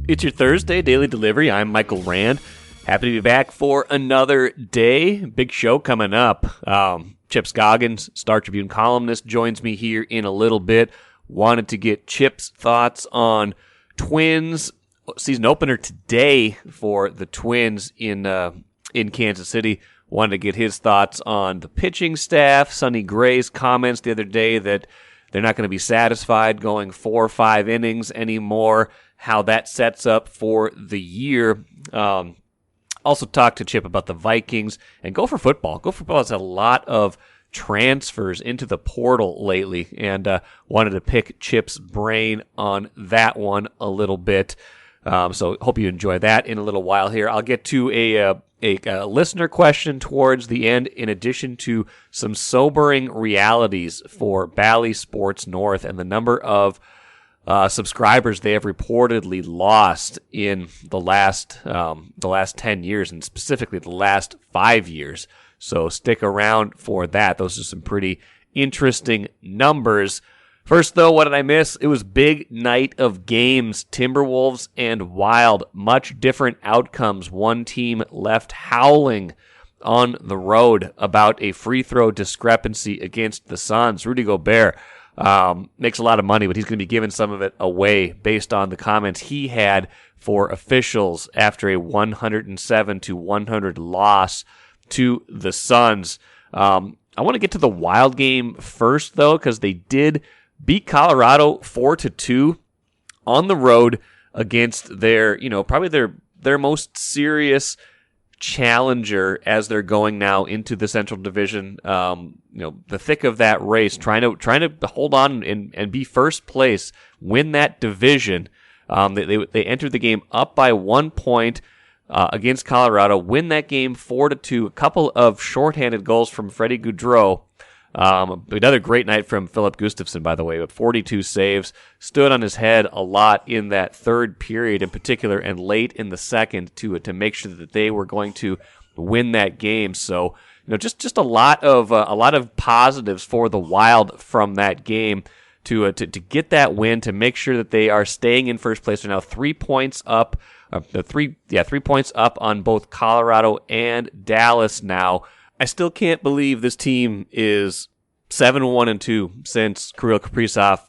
It's your Thursday daily delivery. I'm Michael Rand. Happy to be back for another day. Big show coming up. Chip Scoggins, Star Tribune columnist, joins me here in a little bit. Wanted to get Chip's thoughts on Twins season opener today for the Twins in Kansas City. Wanted to get his thoughts on the pitching staff. Sonny Gray's comments the other day that they're not going to be satisfied going 4 or 5 innings anymore. How that sets up for the year. Also talked to Chip about the Vikings and Gopher football. Gopher football has a lot of transfers into the portal lately, and wanted to pick Chip's brain on that one a little bit. So hope you enjoy that in a little while here. I'll get to a listener question towards the end, in addition to some sobering realities for Bally Sports North and the number of subscribers they have reportedly lost in the last 10 years, and specifically the last 5 years. So stick around for that. Those are some pretty interesting numbers. First, though, what did I miss? It was big night of games. Timberwolves and Wild. Much different outcomes. One team left howling on the road about a free throw discrepancy against the Suns. Rudy Gobert makes a lot of money, but he's going to be giving some of it away based on the comments he had for officials after a 107-100 loss to the Suns. I want to get to the Wild game first, though, because they did beat Colorado 4-2 on the road against their, probably their most serious challenger as they're going now into the Central Division. The thick of that race, trying to hold on and be first place, win that division. They entered the game up by 1 point against Colorado, win that game 4-2. A couple of shorthanded goals from Freddie Gaudreau. Another great night from Philip Gustafsson, by the way, with 42 saves. Stood on his head a lot in that third period in particular, and late in the second to make sure that they were going to win that game. So, just a lot of positives for the Wild from that game to get that win, to make sure that they are staying in first place. They're now 3 points up, 3 points up on both Colorado and Dallas now. I still can't believe this team is 7-1-2 since Kirill Kaprizov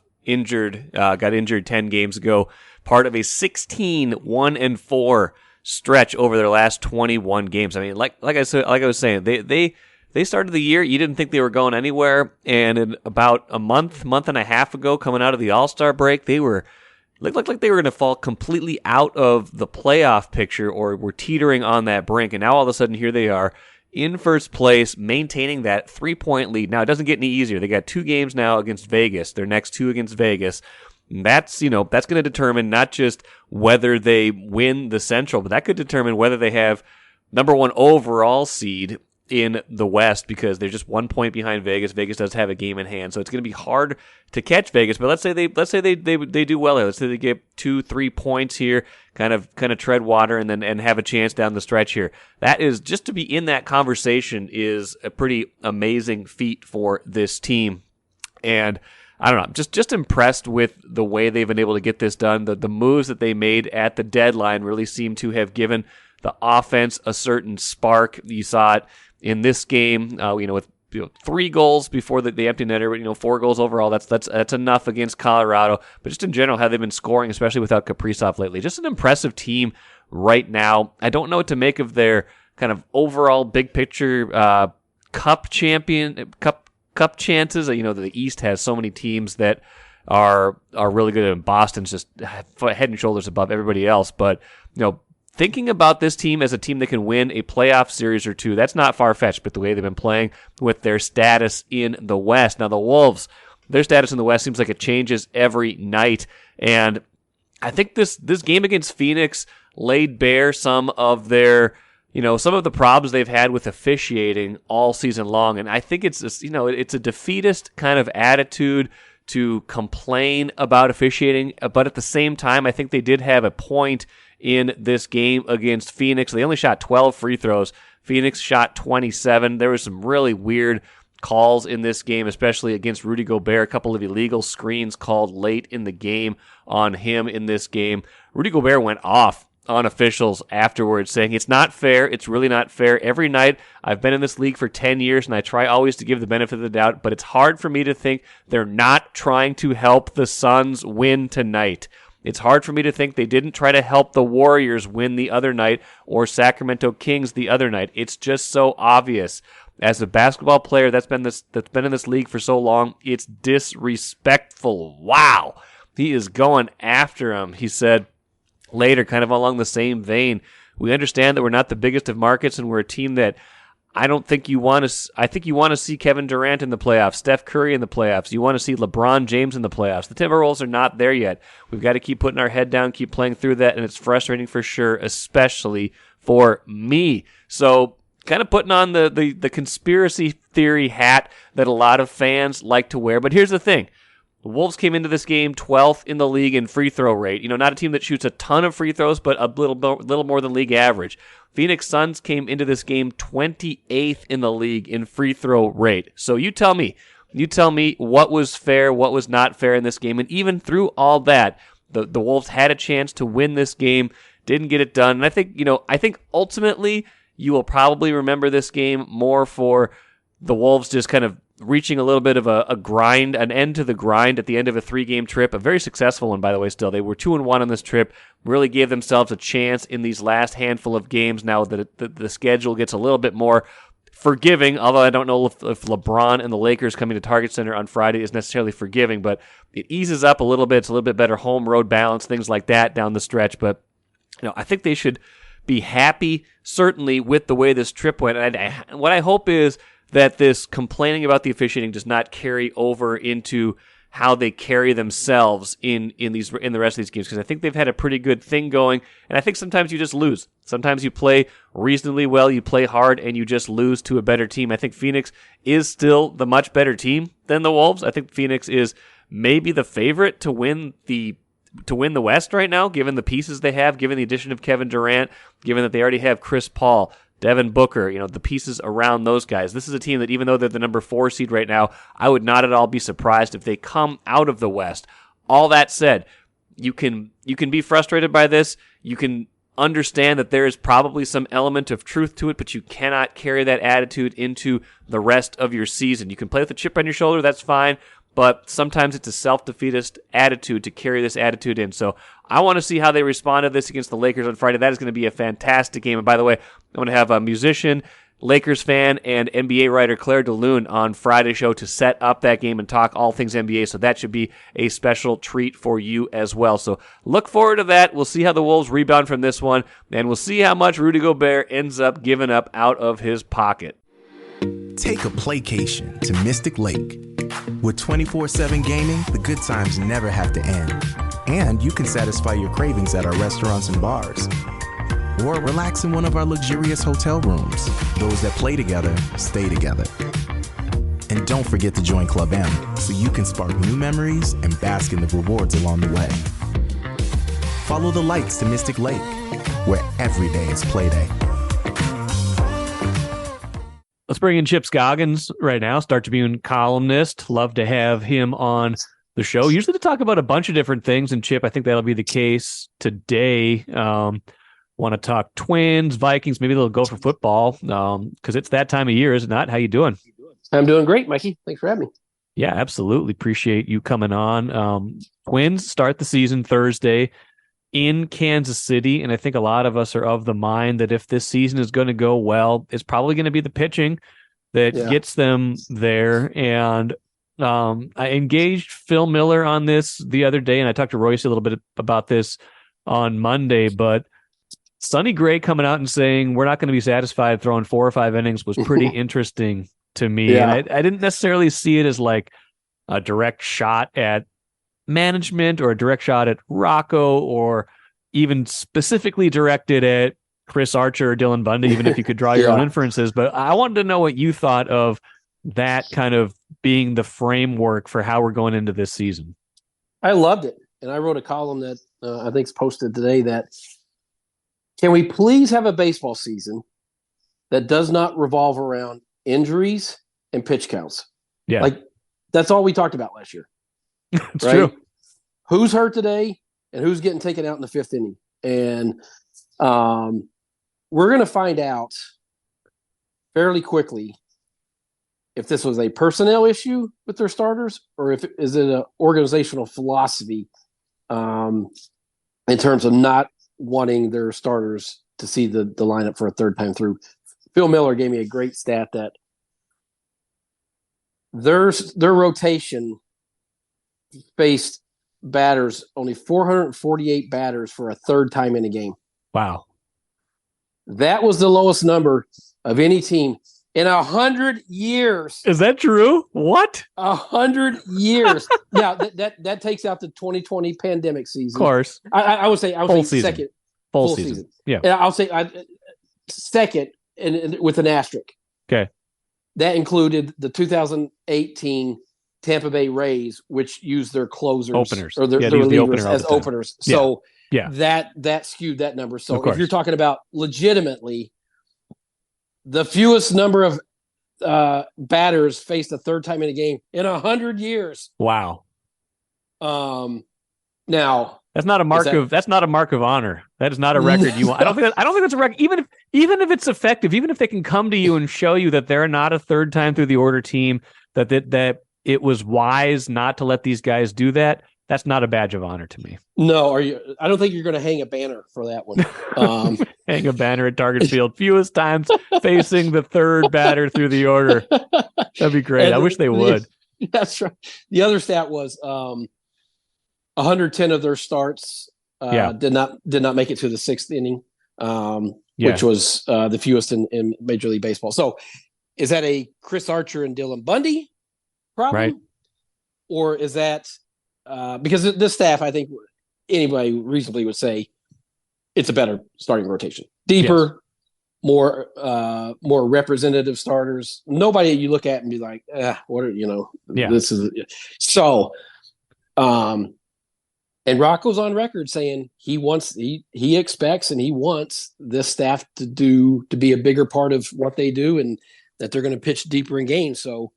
got injured 10 games ago. Part of a 16-1-4 stretch over their last 21 games. I mean, like I was saying, they started the year. You didn't think they were going anywhere, and in about a month and a half ago, coming out of the All-Star break, they looked like they were going to fall completely out of the playoff picture, or were teetering on that brink. And now all of a sudden, here they are, in first place, maintaining that 3-point lead. Now, it doesn't get any easier. They got 2 games now against Vegas. Their next 2 against Vegas. And that's going to determine not just whether they win the Central, but that could determine whether they have number 1 overall seed in the West, because they're just 1 point behind Vegas. Vegas does have a game in hand, so it's going to be hard to catch Vegas. But let's say they do well here. Let's say they get 2-3 points here, kind of tread water, and have a chance down the stretch here. That is, just to be in that conversation is a pretty amazing feat for this team. And I don't know, just impressed with the way they've been able to get this done. The moves that they made at the deadline really seem to have given the offense a certain spark. You saw it in this game, with 3 goals before the empty netter, 4 goals overall. That's enough against Colorado. But just in general, how they've been scoring, especially without Kaprizov lately. Just an impressive team right now. I don't know what to make of their kind of overall big picture cup chances. The East has so many teams that are really good, and Boston's just head and shoulders above everybody else. But thinking about this team as a team that can win a playoff series or 2, that's not far-fetched, but the way they've been playing with their status in the West. Now, the Wolves, their status in the West seems like it changes every night, and I think this game against Phoenix laid bare some of their, some of the problems they've had with officiating all season long, and I think it's just, it's a defeatist kind of attitude to complain about officiating, but at the same time, I think they did have a point in this game against Phoenix. They only shot 12 free throws. Phoenix shot 27. There was some really weird calls in this game, especially against Rudy Gobert. A couple of illegal screens called late in the game on him in this game. Rudy Gobert went off on officials afterwards, saying it's not fair. It's really not fair. Every night, I've been in this league for 10 years, and I try always to give the benefit of the doubt, but it's hard for me to think they're not trying to help the Suns win tonight. It's hard for me to think they didn't try to help the Warriors win the other night or Sacramento Kings the other night. It's just so obvious. As a basketball player that's been in this league for so long, it's disrespectful. Wow. He is going after him. He said later, kind of along the same vein, we understand that we're not the biggest of markets, and we're a team that I think you want to see Kevin Durant in the playoffs, Steph Curry in the playoffs. You want to see LeBron James in the playoffs. The Timberwolves are not there yet. We've got to keep putting our head down, keep playing through that, and it's frustrating for sure, especially for me. So kind of putting on the conspiracy theory hat that a lot of fans like to wear. But here's the thing. The Wolves came into this game 12th in the league in free throw rate. Not a team that shoots a ton of free throws, but a little more than league average. Phoenix Suns came into this game 28th in the league in free throw rate. So you tell me what was fair, what was not fair in this game. And even through all that, the Wolves had a chance to win this game, didn't get it done. And I think ultimately you will probably remember this game more for the Wolves just kind of reaching a little bit of a grind, an end to the grind at the end of a 3-game trip, a very successful one, by the way, still. They were 2-1 on this trip, really gave themselves a chance in these last handful of games now that the schedule gets a little bit more forgiving, although I don't know if LeBron and the Lakers coming to Target Center on Friday is necessarily forgiving, but it eases up a little bit. It's a little bit better home-road balance, things like that down the stretch, but I think they should be happy, certainly, with the way this trip went. And what I hope is that this complaining about the officiating does not carry over into how they carry themselves in the rest of these games, because I think they've had a pretty good thing going, and I think sometimes you just lose. Sometimes you play reasonably well, you play hard, and you just lose to a better team. I think Phoenix is still the much better team than the Wolves. I think Phoenix is maybe the favorite to win the West right now, given the pieces they have, given the addition of Kevin Durant, given that they already have Chris Paul, Devin Booker, the pieces around those guys. This is a team that, even though they're the number 4 seed right now, I would not at all be surprised if they come out of the West. All that said, you can be frustrated by this. You can understand that there is probably some element of truth to it, but you cannot carry that attitude into the rest of your season. You can play with a chip on your shoulder, that's fine, but sometimes it's a self-defeatist attitude to carry this attitude in. So I want to see how they respond to this against the Lakers on Friday. That is going to be a fantastic game. And by the way, I want to have a musician, Lakers fan, and NBA writer Claire DeLune on Friday's show to set up that game and talk all things NBA. So that should be a special treat for you as well. So look forward to that. We'll see how the Wolves rebound from this one, and we'll see how much Rudy Gobert ends up giving up out of his pocket. Take a playcation to Mystic Lake. With 24/7 gaming, the good times never have to end. And you can satisfy your cravings at our restaurants and bars. Or relax in one of our luxurious hotel rooms. Those that play together, stay together. And don't forget to join Club M so you can spark new memories and bask in the rewards along the way. Follow the lights to Mystic Lake, where every day is play day. Let's bring in Chip Scoggins right now, Star Tribune columnist. Love to have him on the show, usually to talk about a bunch of different things. And Chip, I think that'll be the case today. Want to talk Twins, Vikings, maybe a little Gopher football, because it's that time of year, is it not? How you doing? I'm doing great, Mikey. Thanks for having me. Yeah, absolutely. Appreciate you coming on. Twins start the season Thursday in Kansas City, and I think a lot of us are of the mind that if this season is going to go well, it's probably going to be the pitching that gets them there. And I engaged Phil Miller on this the other day, and I talked to Royce a little bit about this on Monday, but Sonny Gray coming out and saying we're not going to be satisfied throwing 4 or 5 innings was pretty interesting to me. Yeah. And I didn't necessarily see it as like a direct shot at management or a direct shot at Rocco or even specifically directed at Chris Archer or Dylan Bundy, even if you could draw your own inferences. But I wanted to know what you thought of that kind of being the framework for how we're going into this season. I loved it. And I wrote a column that I think's posted today that can we please have a baseball season that does not revolve around injuries and pitch counts. Yeah. Like, that's all we talked about last year. It's right? true. Who's hurt today and who's getting taken out in the fifth inning. And we're going to find out fairly quickly if this was a personnel issue with their starters or if is it an organizational philosophy in terms of not wanting their starters to see the lineup for a third time through. Phil Miller gave me a great stat that their rotation faced batters, only 448 batters for a third time in a game. Wow. That was the lowest number of any team in 100 years. Is that true? What? 100 years. Now that takes out the 2020 pandemic season. Of course. I would say season. second. Full season. Yeah. And I'll say second and with an asterisk. Okay. That included the 2018 Tampa Bay Rays, which used their closers openers or their relievers as openers. So that skewed that number. So if you're talking about legitimately the fewest number of batters faced a third time in a game in 100 years. Wow. Now that's not a mark of honor. That is not a record you want. I don't think that's a record. Even if it's effective, even if they can come to you and show you that they're not a third time through the order team, that it was wise not to let these guys do that. That's not a badge of honor to me. No, I don't think you're going to hang a banner for that one. Hang a banner at Target Field. Fewest times facing the third batter through the order. That'd be great. I wish they would. That's right. The other stat was 110 of their starts did not make it to the sixth inning, which was the fewest in Major League Baseball. So is that a Chris Archer and Dylan Bundy problem? Right. Or is that because this staff, I think anybody reasonably would say it's a better starting rotation. Deeper, more representative starters. Nobody you look at and be like, what are this is so and Rocco's on record saying he expects and he wants this staff to be a bigger part of what they do and that they're going to pitch deeper in games. So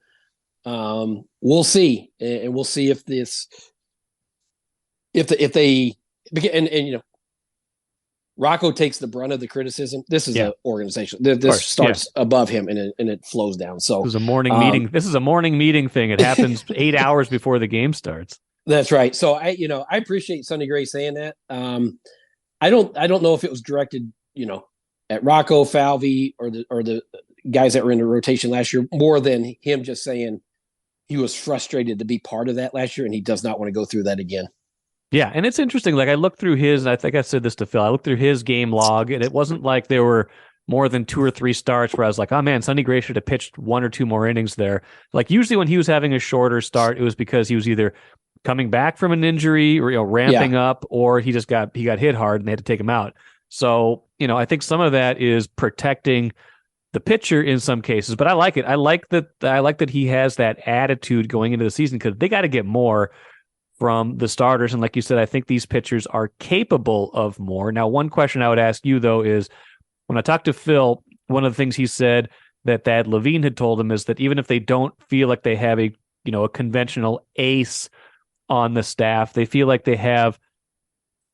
we'll see, and we'll see if they Rocco takes the brunt of the criticism. This is an organization. This starts above him and it flows down. So this is a morning meeting. This is a morning meeting thing. It happens 8 hours before the game starts. That's right. So I appreciate Sonny Gray saying that. I don't know if it was directed, at Rocco, Falvey, or the guys that were in the rotation last year, more than him just saying he was frustrated to be part of that last year and he does not want to go through that again. Yeah, and it's interesting. Like I looked through I think I said this to Phil. I looked through his game log, and it wasn't like there were more than 2 or 3 starts where I was like, oh man, Sonny Gray should have pitched 1 or 2 more innings there. Like usually when he was having a shorter start, it was because he was either coming back from an injury or ramping up, or he got hit hard and they had to take him out. So, I think some of that is protecting the pitcher in some cases, but I like it. I like that he has that attitude going into the season because they got to get more from the starters. And like you said, I think these pitchers are capable of more. Now, one question I would ask you though is when I talked to Phil, one of the things he said that Thad Levine had told him is that even if they don't feel like they have a conventional ace on the staff, they feel like they have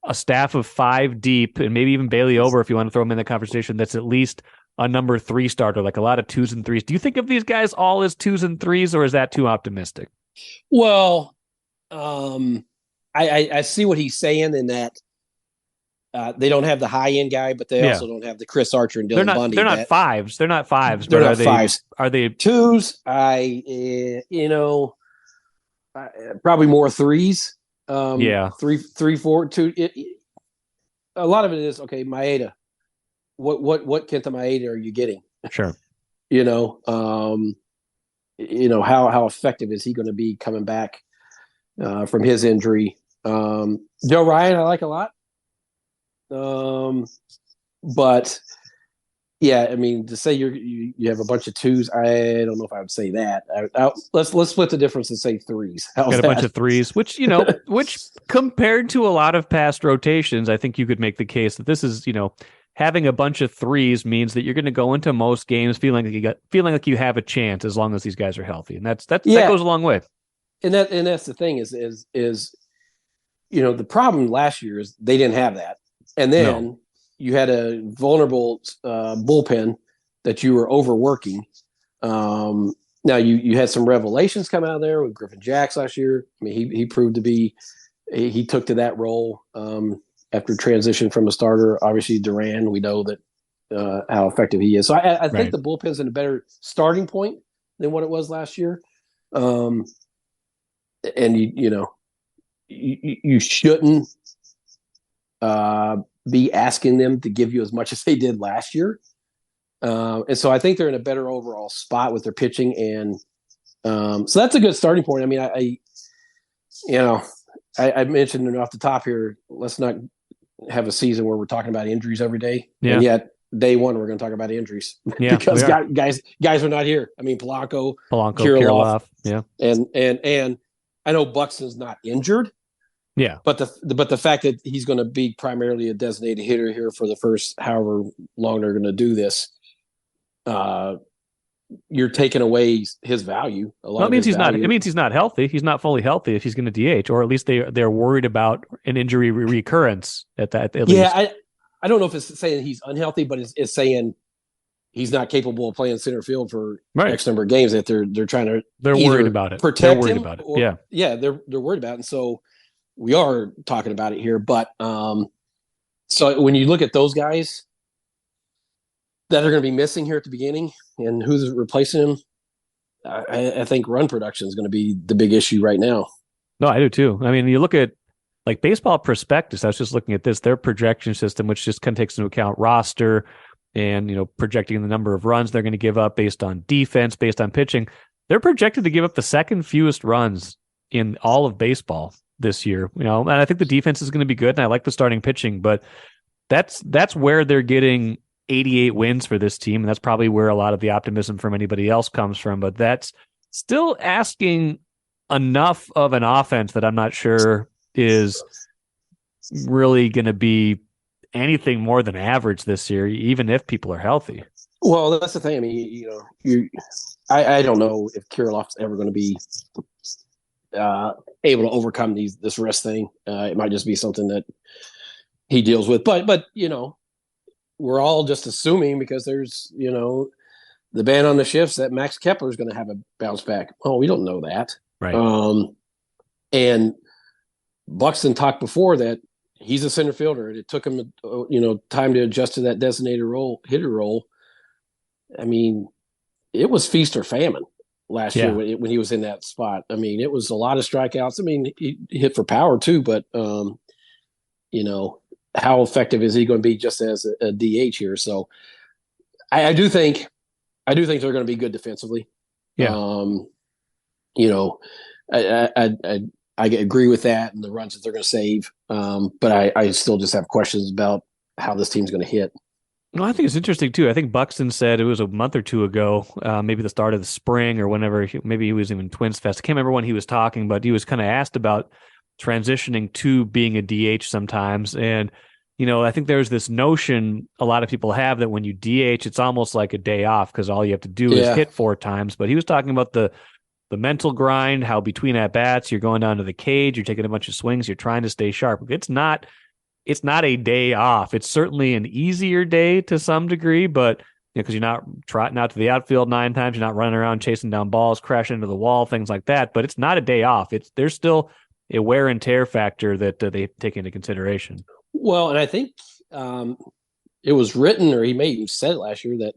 a staff of 5 deep, and maybe even Bailey Ober, if you want to throw him in the conversation, that's at least a number 3 starter, like a lot of 2s and 3s. Do you think of these guys all as 2s and 3s, or is that too optimistic? Well, I see what he's saying in that they don't have the high end guy, but they also don't have the Chris Archer and Dylan Bundy. They're not 5s. They're not 5s. They're not 5s. Are they 2s? Probably more 3s. 3, 4, 2. A lot of it is Maeda. What Kenta Maeda are you getting? Sure. How effective is he going to be coming back from his injury? Joe Ryan, I like a lot. But yeah, I mean, to say you have a bunch of 2s, I don't know if I would say that. Let's split the difference and say 3s. Got a bunch of 3s, which which compared to a lot of past rotations, I think you could make the case that this is having a bunch of threes means that you're going to go into most games feeling like you have a chance as long as these guys are healthy, and that goes a long way. And that's the thing is the problem last year is they didn't have that, and then you had a vulnerable bullpen that you were overworking. Now you had some revelations come out of there with Griffin Jacks last year. I mean, he proved to be he took to that role after transition from a starter. Obviously, Duran, we know that how effective he is. So I think the bullpen's in a better starting point than what it was last year. And you shouldn't be asking them to give you as much as they did last year. And so I think they're in a better overall spot with their pitching. And so that's a good starting point. I mean, I mentioned it off the top here, let's not have a season where we're talking about injuries every day. Yeah. And yet day one, we're going to talk about injuries because guys are not here. I mean, Polanco, Kirilloff. Yeah. And I know Buxton's not injured. Yeah. But the fact that he's going to be primarily a designated hitter here for the first however long they're going to do this, you're taking away his value. It means he's not healthy. He's not fully healthy if he's going to DH, or at least they're worried about an injury recurrence at least. I don't know if it's saying he's unhealthy, but it's saying he's not capable of playing center field for X number of games. That they're trying to worried about it. Protect they're worried him, about it. Or, they're worried about it. And so we are talking about it here, but so when you look at those guys that are going to be missing here at the beginning and who's replacing him, I think run production is going to be the big issue right now. No, I do too. I mean, you look at like Baseball Prospectus. I was just looking at their projection system, which just kind of takes into account roster and, projecting the number of runs they're going to give up based on defense, based on pitching. They're projected to give up the second fewest runs in all of baseball this year, and I think the defense is going to be good, and I like the starting pitching, but that's where they're getting 88 wins for this team, and that's probably where a lot of the optimism from anybody else comes from. But that's still asking enough of an offense that I'm not sure is really going to be anything more than average this year, even if people are healthy. Well, that's the thing. I mean, I don't know if Kirilov's ever going to be able to overcome this rest thing. It might just be something that he deals with, but we're all just assuming because there's the ban on the shifts that Max Kepler is going to have a bounce back. Oh, we don't know that, right? And Buxton talked before that he's a center fielder, and it took him time to adjust to that designated hitter role. I mean, it was feast or famine last year when he was in that spot. I mean, it was a lot of strikeouts. I mean, he hit for power too, but how effective is he going to be just as a DH here? So I do think they're going to be good defensively. Yeah. I agree with that and the runs that they're going to save. But I still just have questions about how this team's going to hit. No, I think it's interesting too. I think Buxton said it was a month or two ago, maybe the start of the spring or whenever, maybe he was even Twins Fest. I can't remember when he was talking, but he was kind of asked about transitioning to being a DH sometimes. And, I think there's this notion a lot of people have that when you DH, it's almost like a day off because all you have to do is hit 4 times. But he was talking about the mental grind, how between at-bats, you're going down to the cage, you're taking a bunch of swings, you're trying to stay sharp. It's not a day off. It's certainly an easier day to some degree, but because you're not trotting out to the outfield 9 times, you're not running around chasing down balls, crashing into the wall, things like that. But it's not a day off. There's still a wear and tear factor that they take into consideration. Well, and I think it was written, or he may have said it last year, that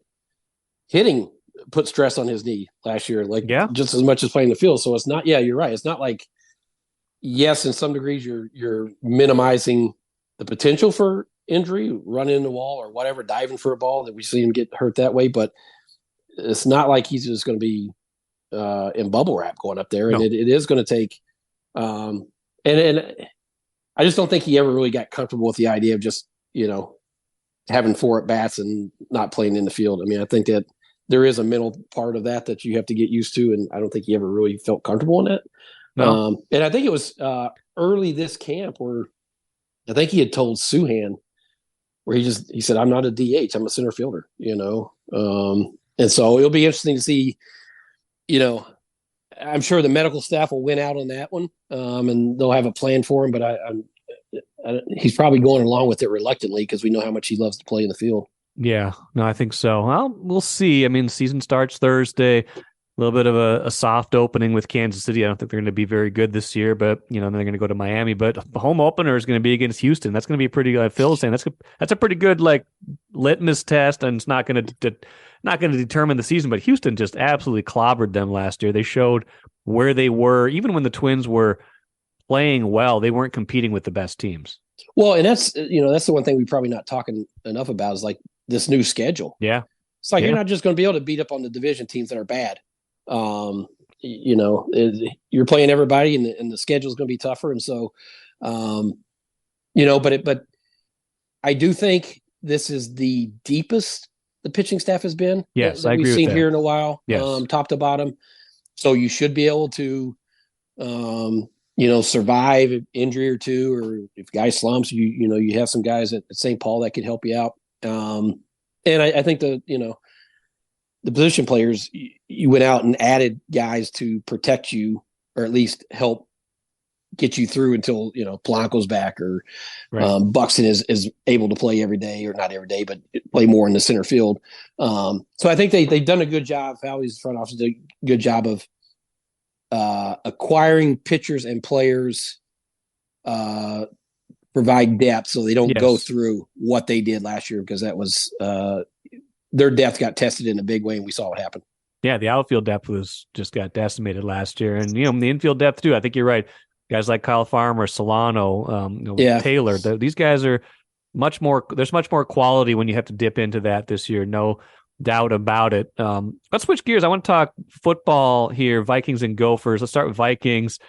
hitting put stress on his knee last year, just as much as playing the field. So it's not. Yeah, you're right. It's not like, yes, in some degrees you're minimizing the potential for injury, running in the wall or whatever, diving for a ball that we see him get hurt that way. But it's not like he's just going to be in bubble wrap going up there. And it is going to take, and I just don't think he ever really got comfortable with the idea of just, having 4 at-bats and not playing in the field. I mean, I think that there is a mental part of that you have to get used to. And I don't think he ever really felt comfortable in that. No. And I think it was early this camp where I think he had told Suhan where he said, I'm not a DH, I'm a center fielder, and so it'll be interesting to see, I'm sure the medical staff will win out on that one, and they'll have a plan for him, but he's probably going along with it reluctantly because we know how much he loves to play in the field. Yeah, no, I think so. Well, we'll see. I mean, the season starts Thursday. A little bit of a soft opening with Kansas City. I don't think they're going to be very good this year, but then they're going to go to Miami. But the home opener is going to be against Houston. That's going to be a pretty good. Phil's saying that's a pretty good litmus test, and it's not going to determine the season. But Houston just absolutely clobbered them last year. They showed where they were, even when the Twins were playing well. They weren't competing with the best teams. Well, and that's the one thing we're probably not talking enough about is this new schedule. Yeah, it's you're not just going to be able to beat up on the division teams that are bad. You're playing everybody, and the schedule is going to be tougher. And so, but I do think this is the deepest the pitching staff has been. Yes, that I agree we've seen with that. here in a while. Yes. Top to bottom. So you should be able to, survive an injury or two, or if guy slumps, you have some guys at St. Paul that could help you out. And I think the position players, you went out and added guys to protect you, or at least help get you through until, Blanco's back, or right. Buxton is able to play every day, or not every day, but play more in the center field. So I think they've done a good job. Valley's front office did a good job of acquiring pitchers and players, provide depth so they don't go through what they did last year, because that was their depth got tested in a big way, and we saw what happened. Yeah, the outfield depth just got decimated last year, and the infield depth too. I think you're right. Guys like Kyle Farmer, Solano, Taylor, these guys are much more. There's much more quality when you have to dip into that this year. No doubt about it. Let's switch gears. I want to talk football here. Vikings and Gophers. Let's start with Vikings.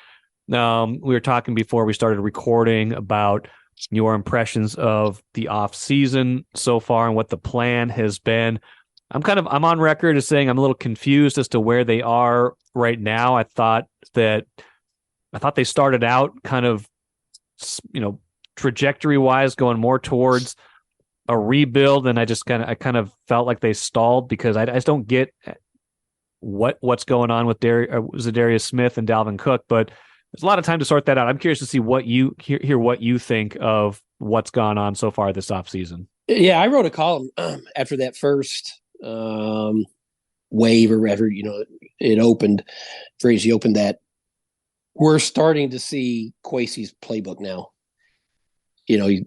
We were talking before we started recording about your impressions of the offseason so far and what the plan has been. I'm on record as saying I'm a little confused as to where they are right now. I thought they started out kind of, trajectory wise going more towards a rebuild, and I kind of felt like they stalled because I just don't get what's going on with Zadarius Smith and Dalvin Cook, but there's a lot of time to sort that out. I'm curious to see what you hear what you think of what's gone on so far this offseason. Yeah, I wrote a column after that first wave, or whatever, it opened, Frazee opened, that we're starting to see Kwesi's playbook now. He's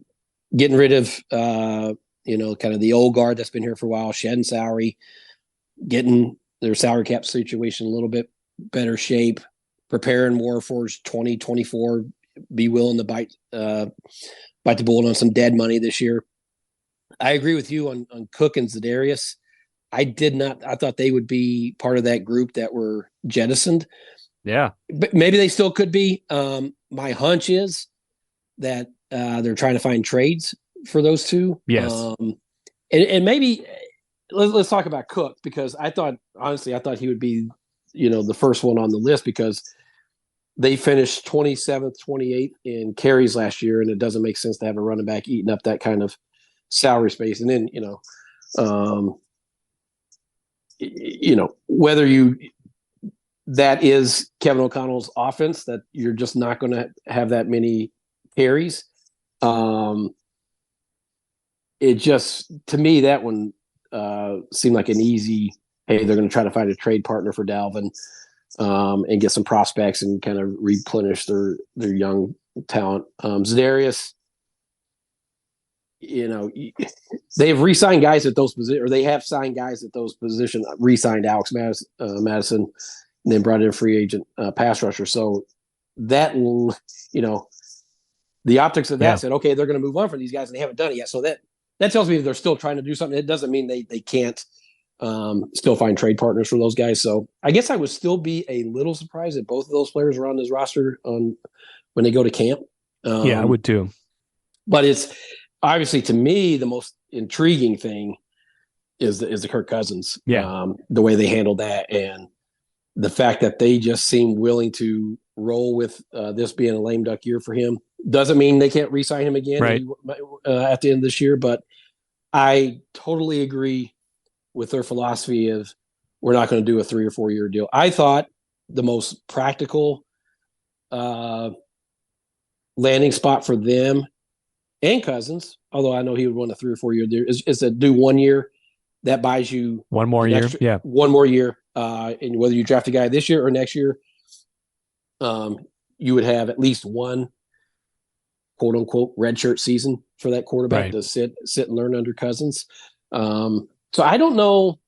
getting rid of, kind of the old guard that's been here for a while, shedding salary, getting their salary cap situation a little bit better shape, preparing more for 2024, be willing to bite the bullet on some dead money this year. I agree with you on Cook and Zadarius. I thought they would be part of that group that were jettisoned. Yeah. But maybe they still could be. My hunch is that they're trying to find trades for those two. Yes. And maybe let's talk about Cook, because I thought he would be, the first one on the list, because they finished 27th, 28th in carries last year, and it doesn't make sense to have a running back eating up that kind of salary space. And then, whether that is Kevin O'Connell's offense, that you're just not going to have that many carries. It just, to me, that one seemed like an easy, hey, they're going to try to find a trade partner for Dalvin, and get some prospects and kind of replenish their young talent. Zadarius, they have re-signed guys at those positions, or they have signed guys at those positions, re-signed Alex Madison, and then brought in a free agent pass rusher. So that, the optics of that said, okay, they're going to move on from these guys, and they haven't done it yet. So that tells me they're still trying to do something. It doesn't mean they can't still find trade partners for those guys. So I guess I would still be a little surprised that both of those players are on this roster when they go to camp. I would too. But it's obviously, to me, the most intriguing thing is the Kirk Cousins. The way they handled that, and the fact that they just seem willing to roll with this being a lame duck year for him. Doesn't mean they can't re-sign him again, right, at the end of this year, but I totally agree with their philosophy of we're not going to do a 3 or 4 year deal. I thought the most practical landing spot for them and Cousins, although I know he would want a 3 or 4 year deal, is to do 1 year. That buys you one more year. Yeah. 1 more year. And whether you draft a guy this year or next year, you would have at least one quote unquote redshirt season for that quarterback to sit and learn under Cousins. So I don't know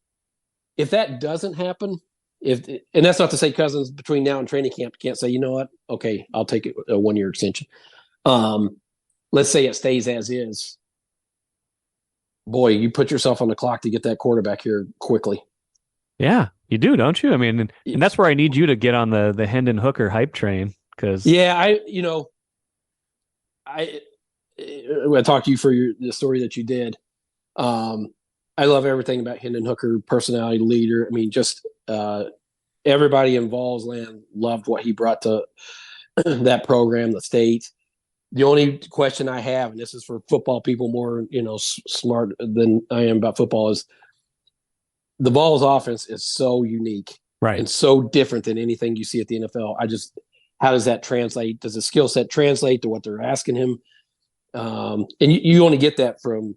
if that doesn't happen. And that's not to say Cousins between now and training camp can't say, you know what? Okay, I'll take a 1 year extension. Let's say it stays as is. Boy, you put yourself on the clock to get that quarterback here quickly. Yeah, you do, don't you? I mean, and that's where I need you to get on the Hendon Hooker hype train. Because I talked to you for the story that you did. I love everything about Hendon Hooker, personality, leader. I mean, just everybody involved, loved what he brought to that program, the state. The only question I have, and this is for football people more, smart than I am about football, is the Vols offense is so unique, right, and so different than anything you see at the NFL. How does that translate? Does the skill set translate to what they're asking him? And you only get that from,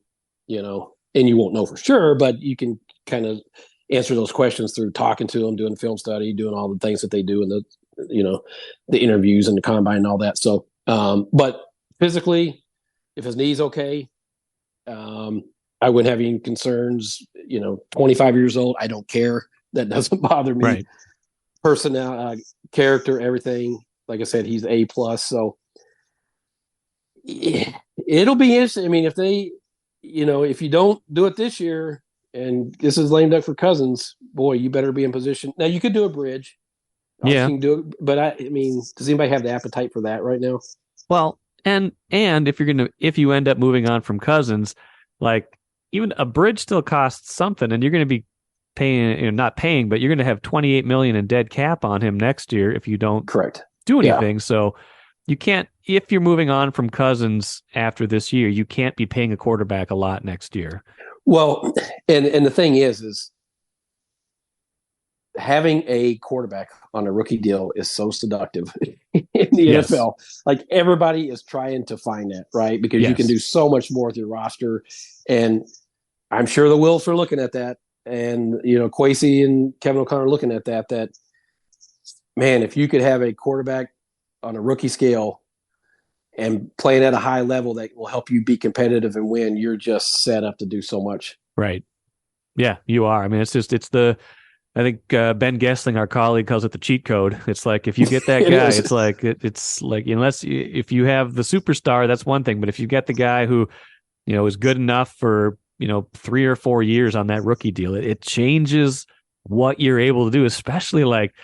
and you won't know for sure, but you can kind of answer those questions through talking to them, doing film study, doing all the things that they do in the interviews and the combine and all that. So, but physically, if his knee's okay, I wouldn't have any concerns. 25 years old, I don't care. That doesn't bother me. Right. Personnel, character, everything. Like I said, he's A+. So it'll be interesting. I mean, if they, if you don't do it this year, and this is lame duck for Cousins, boy, you better be in position. Now you could do a bridge. Yeah. You can do it, but I mean, does anybody have the appetite for that right now? Well, and if you end up moving on from Cousins, like even a bridge still costs something, and you're going to be paying, not paying, but you're going to have $28 million in dead cap on him next year if you don't do anything. Yeah. So you can't, if you're moving on from Cousins after this year, you can't be paying a quarterback a lot next year. Well, and the thing is having a quarterback on a rookie deal is so seductive in the NFL. Like everybody is trying to find that, right? Because you can do so much more with your roster. And I'm sure the Wills are looking at that. And, Kwesi and Kevin O'Connor are looking at that, man, if you could have a quarterback on a rookie scale and playing at a high level that will help you be competitive and win, you're just set up to do so much. Right. Yeah, you are. I mean, I think Ben Gessling, our colleague, calls it the cheat code. It's like, if you get that guy, it's like, if you have the superstar, that's one thing. But if you get the guy who, is good enough for, 3 or 4 years on that rookie deal, it changes what you're able to do, especially like,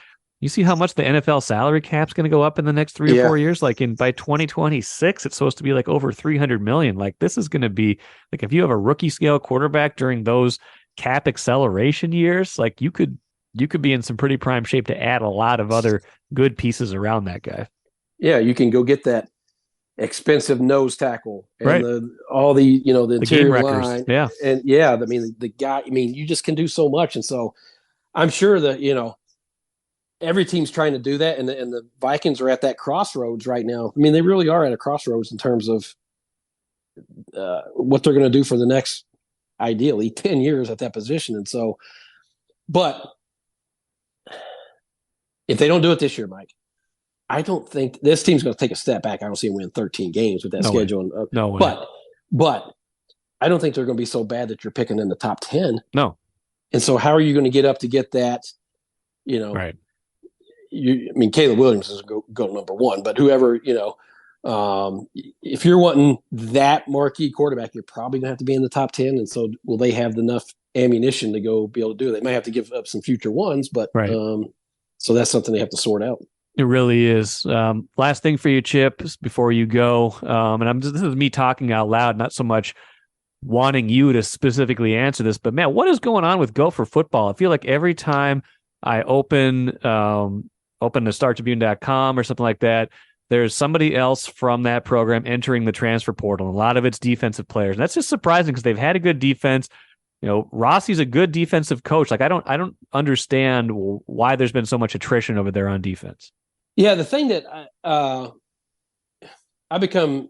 you see how much the NFL salary cap's going to go up in the next 3 or 4 years? Like by 2026, it's supposed to be like over $300 million. Like this is going to be like, if you have a rookie scale quarterback during those cap acceleration years, like you could be in some pretty prime shape to add a lot of other good pieces around that guy. Yeah, you can go get that expensive nose tackle and the interior line. Yeah. And the guy, you just can do so much. And so I'm sure that, every team's trying to do that. And the Vikings are at that crossroads right now. I mean, they really are at a crossroads in terms of what they're going to do for the next, ideally 10 years at that position. And so, but if they don't do it this year, Mike, I don't think this team's going to take a step back. I don't see them win 13 games with that schedule. No way. But I don't think they're going to be so bad that you're picking in the top 10. No. And so how are you going to get up to get that, right. Caleb Williams is go number one, but whoever, if you're wanting that marquee quarterback, you're probably going to have to be in the top 10. And so will they have enough ammunition to go be able to do it? They might have to give up some future ones, but so that's something they have to sort out. It really is. Last thing for you, Chip, before you go, and this is me talking out loud, not so much wanting you to specifically answer this, but man, what is going on with Gopher football? I feel like every time I open the StarTribune.com or something like that, there's somebody else from that program entering the transfer portal. A lot of it's defensive players. And that's just surprising because they've had a good defense. Rossi's a good defensive coach. Like I don't understand why there's been so much attrition over there on defense. Yeah, the thing that I become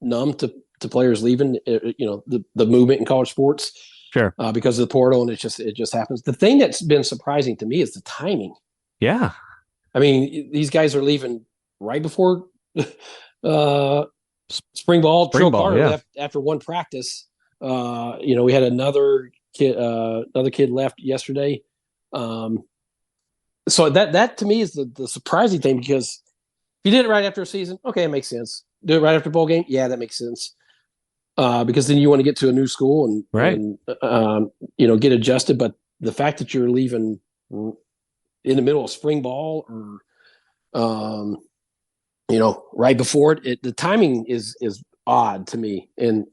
numb to players leaving, the movement in college sports. Sure. Because of the portal, and it just happens. The thing that's been surprising to me is the timing. Yeah. I mean, these guys are leaving right before spring ball. Trill Carter left after one practice. We had another kid left yesterday. So that to me is the surprising thing, because if you did it right after a season, okay, it makes sense. Do it right after a bowl game, yeah, that makes sense. Because then you want to get to a new school and get adjusted. But the fact that you're leaving in the middle of spring ball or right before it, the timing is odd to me, and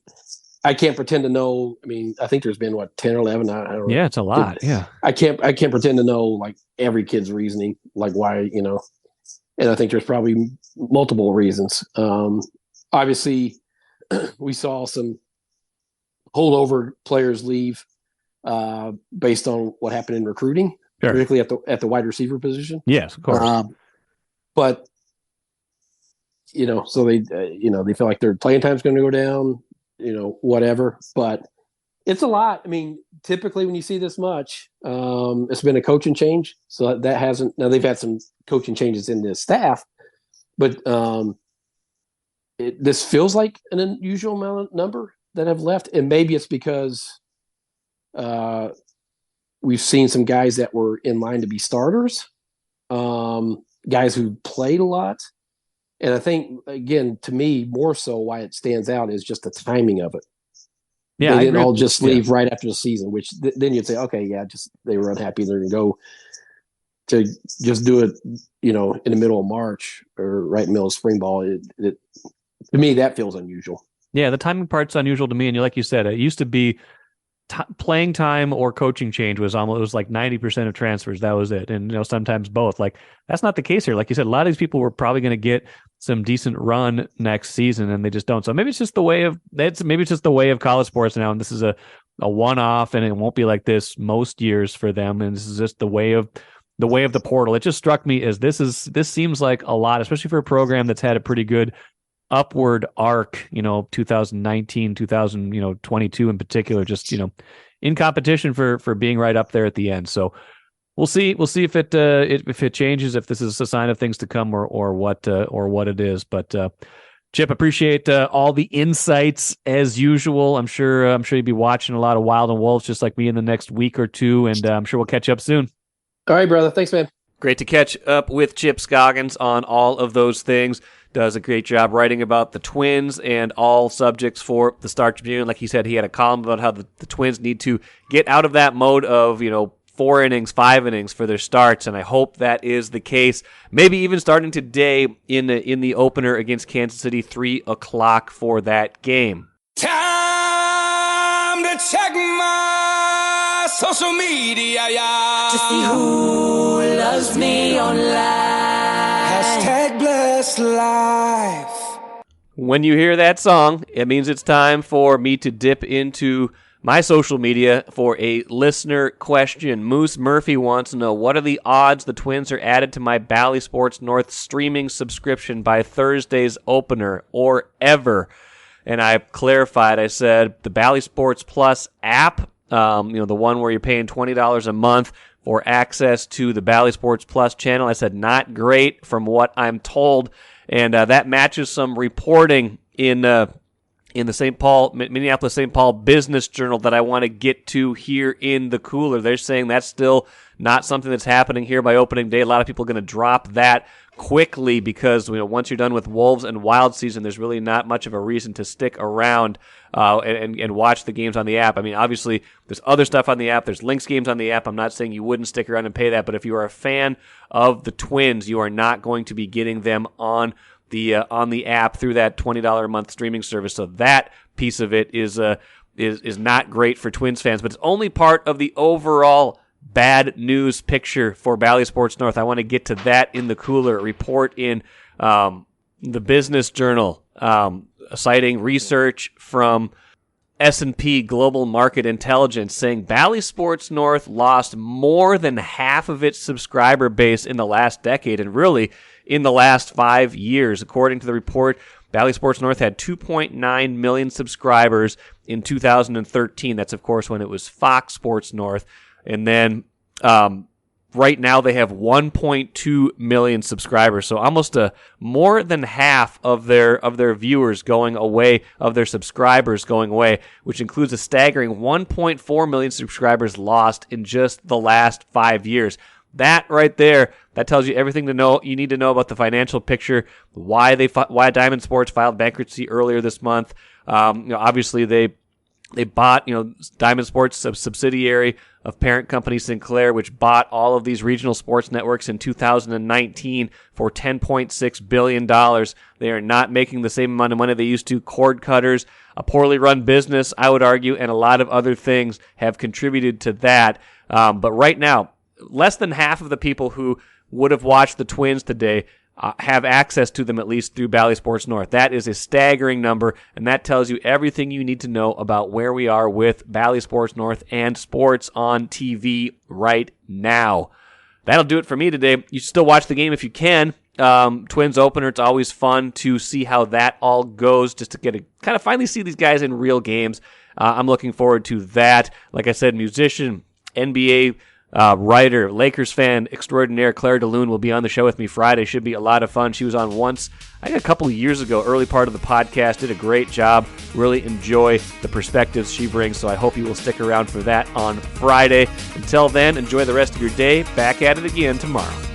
I can't pretend to know. I mean, I think there's been 10 or 11. I don't know. Yeah, it's a lot. Yeah, I can't pretend to know like every kid's reasoning, like why, and I think there's probably multiple reasons. Obviously, we saw some holdover players leave based on what happened in recruiting, sure, particularly at the wide receiver position. Yes, of course. But so they they feel like their playing time's going to go down, whatever. But it's a lot. I mean, typically when you see this much, it's been a coaching change. So that hasn't. Now they've had some coaching changes in the staff, but this feels like an unusual number that have left, and maybe it's because we've seen some guys that were in line to be starters, guys who played a lot. And I think, again, to me, more so why it stands out is just the timing of it. Yeah, they didn't all just leave right after the season, which then you'd say, okay, yeah, just they were unhappy. They're going to go to just do it, in the middle of March or right in the middle of spring ball. To me, that feels unusual. Yeah, the timing part's unusual to me. And like you said, it used to be playing time or coaching change was like 90% of transfers. That was it. And, sometimes both. Like, that's not the case here. Like you said, a lot of these people were probably going to get some decent run next season, and they just don't. So maybe it's just the way of college sports now. And this is a one-off, and it won't be like this most years for them. And this is just the way of the portal. It just struck me as this seems like a lot, especially for a program that's had a pretty good upward arc, 2019, 2022 in particular, just, in competition for being right up there at the end. So we'll see if it changes, if this is a sign of things to come or what it is. But Chip, appreciate all the insights as usual. I'm sure you'll be watching a lot of Wild and Wolves just like me in the next week or two, and I'm sure we'll catch up soon. All right, brother. Thanks, man. Great to catch up with Chip Scoggins on all of those things. Does a great job writing about the Twins and all subjects for the Star Tribune. Like he said, he had a column about how the Twins need to get out of that mode of, 4 innings, 5 innings for their starts, and I hope that is the case. Maybe even starting today in the opener against Kansas City, 3:00 for that game. Time to check my social media, yeah. To see who loves me online. Hashtag blessed life. When you hear that song, it means it's time for me to dip into my social media for a listener question. Moose Murphy wants to know, what are the odds the Twins are added to my Bally Sports North streaming subscription by Thursday's opener or ever? And I clarified, I said the Bally Sports Plus app, the one where you're paying $20 a month for access to the Bally Sports Plus channel. I said not great from what I'm told, and that matches some reporting in the Minneapolis St. Paul Business Journal that I want to get to here in the cooler. They're saying that's still not something that's happening here by opening day. A lot of people are going to drop that quickly because once you're done with Wolves and Wild season, there's really not much of a reason to stick around and watch the games on the app. I mean, obviously, there's other stuff on the app. There's Lynx games on the app. I'm not saying you wouldn't stick around and pay that, but if you are a fan of the Twins, you are not going to be getting them on the app through that $20 a month streaming service. So that piece of it is not great for Twins fans, but it's only part of the overall bad news picture for Bally Sports North. I want to get to that in the cooler report in the Business Journal, citing research from S&P Global Market Intelligence, saying Bally Sports North lost more than half of its subscriber base in the last decade, and really in the last 5 years. According to the report, Bally Sports North had 2.9 million subscribers in 2013. That's, of course, when it was Fox Sports North. And then right now they have 1.2 million subscribers. So almost more than half of their viewers going away, of their subscribers going away, which includes a staggering 1.4 million subscribers lost in just the last 5 years. That right there, that tells you everything you need to know about the financial picture, why Diamond Sports filed bankruptcy earlier this month. Obviously they bought, Diamond Sports, a subsidiary of parent company Sinclair, which bought all of these regional sports networks in 2019 for $10.6 billion. They are not making the same amount of money they used to. Cord cutters, a poorly run business, I would argue, and a lot of other things have contributed to that. But right now, less than half of the people who would have watched the Twins today have access to them, at least through Bally Sports North. That is a staggering number, and that tells you everything you need to know about where we are with Bally Sports North and sports on TV right now. That'll do it for me today. You should still watch the game if you can. Twins opener, it's always fun to see how that all goes, just to kind of finally see these guys in real games. I'm looking forward to that. Like I said, musician, NBA writer, Lakers fan extraordinaire Claire DeLune will be on the show with me Friday. Should be a lot of fun. She was on once, I think a couple of years ago, early part of the podcast. Did a great job. Really enjoy the perspectives she brings, so I hope you will stick around for that on Friday. Until then, enjoy the rest of your day. Back at it again tomorrow.